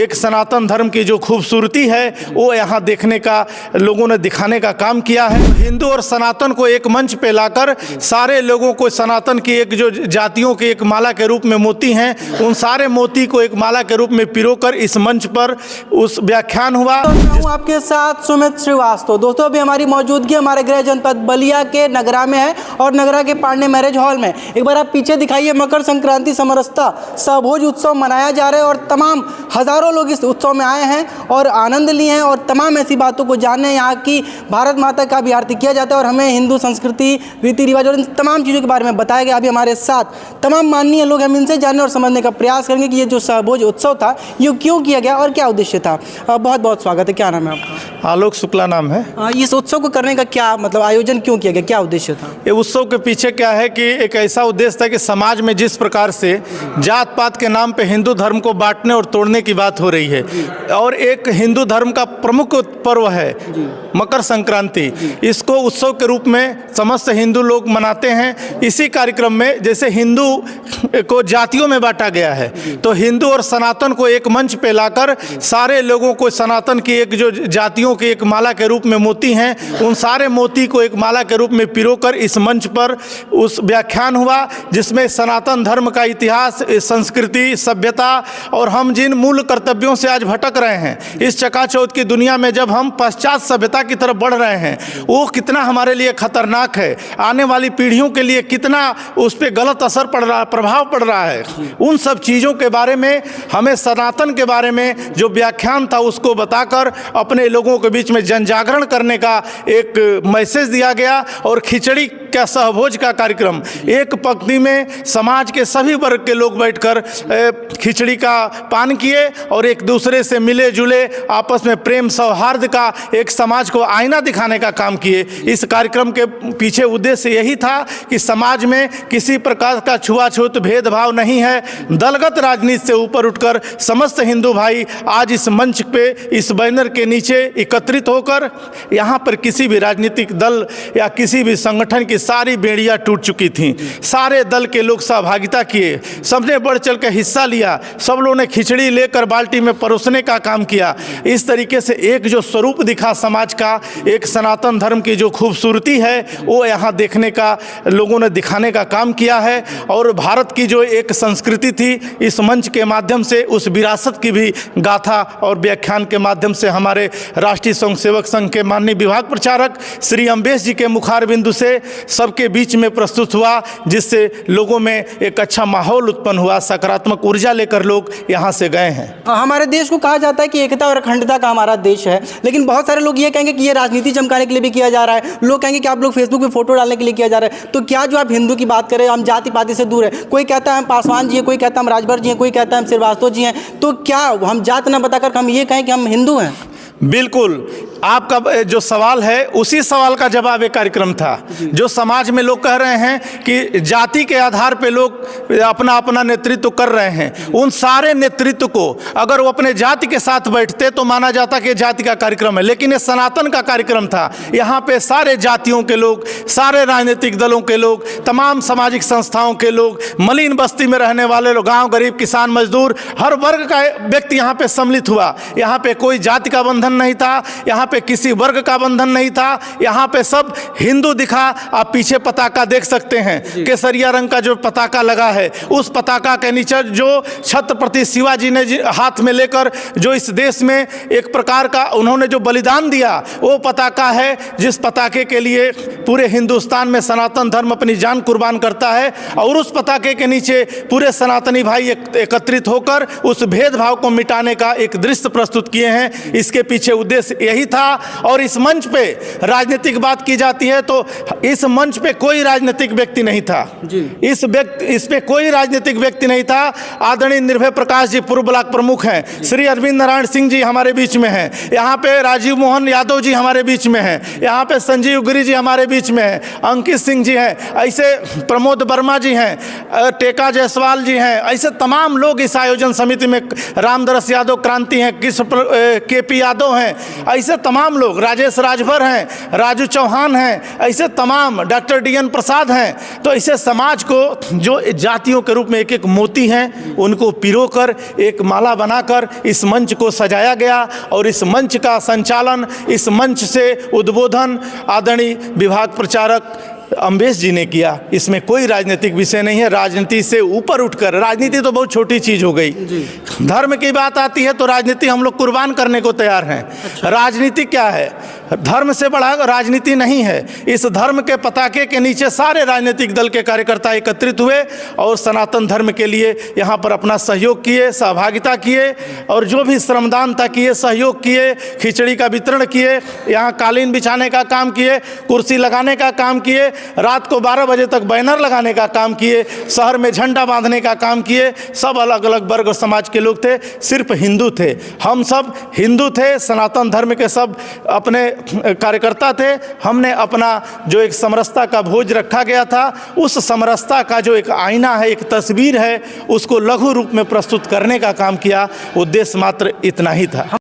एक सनातन धर्म की जो खूबसूरती है वो यहाँ देखने का लोगों ने दिखाने का काम किया है। हिंदू और सनातन को एक मंच पे लाकर सारे लोगों को सनातन की एक जो जातियों की एक माला के रूप में मोती हैं, उन सारे मोती को एक माला के रूप में पिरोकर इस मंच पर उस व्याख्यान हुआ। तो मैं हूं आपके साथ सुमित श्रीवास्तव। दोस्तों, अभी हमारी मौजूदगी हमारे गृह जनपद बलिया के नगरा में है और नगरा के पांडे मैरिज हॉल में। एक बार आप पीछे दिखाइए, मकर संक्रांति समरसता सहभोज उत्सव मनाया जा रहा है और तमाम हजारों लोग इस उत्सव में आए हैं और आनंद लिए हैं और तमाम ऐसी बातों को जानने, यहाँ की भारत माता का भी आरती किया जाता है और हमें हिंदू संस्कृति, रीति रिवाज और इन तमाम चीज़ों के बारे में बताया गया। अभी हमारे साथ तमाम माननीय लोग, हम इनसे जानने और समझने का प्रयास करेंगे कि ये जो सहभोज उत्सव था ये क्यों किया गया और क्या उद्देश्य था। बहुत बहुत स्वागत है। क्या नाम है आपका? आलोक शुक्ला नाम है। इस उत्सव को करने का क्या मतलब, आयोजन क्यों किया गया, क्या उद्देश्य था? ये उत्सव के पीछे क्या है कि एक ऐसा उद्देश्य था कि समाज में जिस प्रकार से जात पात के नाम पे हिंदू धर्म को बांटने और तोड़ने की बात हो रही है और एक हिंदू धर्म का प्रमुख पर्व है मकर संक्रांति, इसको उत्सव के रूप में समस्त हिंदू लोग मनाते हैं। इसी कार्यक्रम में जैसे हिंदू को जातियों में बांटा गया है तो हिंदू और सनातन को एक मंच पे लाकर सारे लोगों को सनातन की एक जो जातियों की एक माला के रूप में मोती हैं, उन सारे मोती को एक माला के रूप में पिरोकर इस मंच पर उस व्याख्यान हुआ जिसमें सनातन धर्म का इतिहास, संस्कृति, सभ्यता और हम जिन मूल कर्तव्यों से आज भटक रहे हैं इस चकाचौंध की दुनिया में, जब हम पश्चात सभ्यता की तरफ बढ़ रहे हैं, वो कितना हमारे लिए खतरनाक है, आने वाली पीढ़ियों के लिए कितना उस पर गलत असर पड़ रहा है, प्रभाव पड़ रहा है। उन सब चीज़ों के बारे में हमें सनातन के बारे में जो व्याख्यान था उसको बताकर अपने लोगों के बीच में जन जागरण करने का एक मैसेज दिया गया। और खिचड़ी का सहभोज का कार्यक्रम, एक पंक्ति में समाज के सभी वर्ग के लोग बैठकर खिचड़ी का पान किए और एक दूसरे से मिले जुले, आपस में प्रेम सौहार्द का एक समाज को आईना दिखाने का काम किए। इस कार्यक्रम के पीछे उद्देश्य यही था कि समाज में किसी प्रकार का छुआछूत भेदभाव नहीं है, दलगत राजनीति से ऊपर उठकर समस्त हिंदू भाई आज इस मंच पे, इस बैनर के नीचे एकत्रित होकर, यहाँ पर किसी भी राजनीतिक दल या किसी भी संगठन की सारी बेड़ियाँ टूट चुकी थीं। सारे दल के लोग सहभागिता किए, सबने बढ़ चढ़ कर हिस्सा लिया, सब लोगों ने खिचड़ी लेकर बाल्टी में परोसने का काम किया। इस तरीके से एक जो स्वरूप दिखा समाज का, एक सनातन धर्म की जो खूबसूरती है वो यहाँ देखने का लोगों ने दिखाने का काम किया है। और भारत की जो एक संस्कृति थी, इस मंच के माध्यम से उस विरासत की भी गाथा और व्याख्यान के माध्यम से हमारे राष्ट्रीय स्वयंसेवक संघ के माननीय विभाग प्रचारक श्री अम्बेश जी के मुखार बिंदु से सबके बीच में प्रस्तुत हुआ, जिससे लोगों में एक अच्छा माहौल उत्पन्न हुआ, सकारात्मक ऊर्जा लेकर लोग यहाँ से गए हैं। हमारे देश को कहा जाता है कि एकता और अखंडता का हमारा देश है, लेकिन बहुत सारे लोग ये कहेंगे कि ये राजनीति चमकाने के लिए भी किया जा रहा है। लोग कहेंगे कि आप लोग फेसबुक पे फोटो डालने के लिए किया जा रहा है। तो क्या जो आप हिंदू की बात करें, हम जाति पाति से दूर है, कोई कहता है हम पासवान जी हैं, कोई कहता है हम राजभर जी हैं, कोई कहता है हम श्रीवास्तव जी हैं, तो क्या हम जात न बताकर हम ये कहें कि हम हिंदू हैं? बिल्कुल, आपका जो सवाल है उसी सवाल का जवाब एक कार्यक्रम था। जो समाज में लोग कह रहे हैं कि जाति के आधार पे लोग अपना अपना नेतृत्व कर रहे हैं, उन सारे नेतृत्व को अगर वो अपने जाति के साथ बैठते तो माना जाता कि जाति का कार्यक्रम है, लेकिन ये सनातन का कार्यक्रम था। यहाँ पे सारे जातियों के लोग, सारे राजनीतिक दलों के लोग, तमाम सामाजिक संस्थाओं के लोग, मलिन बस्ती में रहने वाले लोग, गाँव गरीब, किसान, मजदूर, हर वर्ग का व्यक्ति यहाँ पे सम्मिलित हुआ। यहाँ पे कोई जाति का बंधन नहीं था, यहाँ पे किसी वर्ग का बंधन नहीं था, यहाँ पे सब हिंदू दिखा। आप पीछे पताका देख सकते हैं, केसरिया रंग का जो पताका लगा है, उस पताका के नीचे जो छत्रपति शिवाजी ने हाथ में लेकर जो इस देश में एक प्रकार का उन्होंने जो बलिदान दिया, वो पताका है जिस पताके के लिए पूरे हिंदुस्तान में सनातन धर्म अपनी जान कुर्बान करता है। और उस पताके के नीचे पूरे सनातनी भाई एकत्रित होकर उस भेदभाव को मिटाने का एक दृश्य प्रस्तुत किए हैं। इसके पीछे उद्देश्य यही था। और इस मंच पे राजनीतिक बात की जाती है तो इस मंच पे कोई राजनीतिक व्यक्ति नहीं था जी। इस पे कोई राजनीतिक व्यक्ति नहीं था। आदरणीय निर्भय प्रकाश जी पूर्व ब्लॉक प्रमुख हैं, श्री अरविंद नारायण सिंह जी हमारे बीच में हैं, यहाँ पे राजीव मोहन यादव जी हमारे बीच में हैं, यहाँ पे संजीव गिरी जी हमारे बीच में हैं, अंकित सिंह जी हैं, ऐसे प्रमोद वर्मा जी हैं, टेका जायसवाल जी हैं, ऐसे तमाम लोग इस आयोजन समिति में, रामदरस यादव क्रांति हैं, कृष्ण के पी यादव हैं, ऐसे तमाम लोग, राजेश राजभर हैं, राजू चौहान हैं, ऐसे तमाम, डॉक्टर DN प्रसाद हैं। तो ऐसे समाज को जो जातियों के रूप में एक एक मोती हैं, उनको पिरोकर एक माला बनाकर इस मंच को सजाया गया। और इस मंच का संचालन, इस मंच से उद्बोधन आदरणीय विभाग प्रचारक अम्बेश जी ने किया। इसमें कोई राजनीतिक विषय नहीं है। राजनीति से ऊपर उठकर, राजनीति तो बहुत छोटी चीज़ हो गई, धर्म की बात आती है तो राजनीति हम लोग कुर्बान करने को तैयार हैं। राजनीति क्या है? धर्म से बड़ा राजनीति नहीं है। इस धर्म के पताके के नीचे सारे राजनीतिक दल के कार्यकर्ता एकत्रित हुए और सनातन धर्म के लिए यहाँ पर अपना सहयोग किए, सहभागिता किए, और जो भी श्रमदान था किए, सहयोग किए, खिचड़ी का वितरण किए, यहाँ कालीन बिछाने का काम किए, कुर्सी लगाने का काम किए, रात को 12 बजे तक बैनर लगाने का काम किए, शहर में झंडा बांधने का काम किए। सब अलग अलग वर्ग और समाज के लोग थे, सिर्फ हिंदू थे। हम सब हिंदू थे, सनातन धर्म के सब अपने कार्यकर्ता थे। हमने अपना जो एक समरसता का भोज रखा गया था, उस समरसता का जो एक आईना है, एक तस्वीर है, उसको लघु रूप में प्रस्तुत करने का काम किया। उद्देश्य मात्र इतना ही था।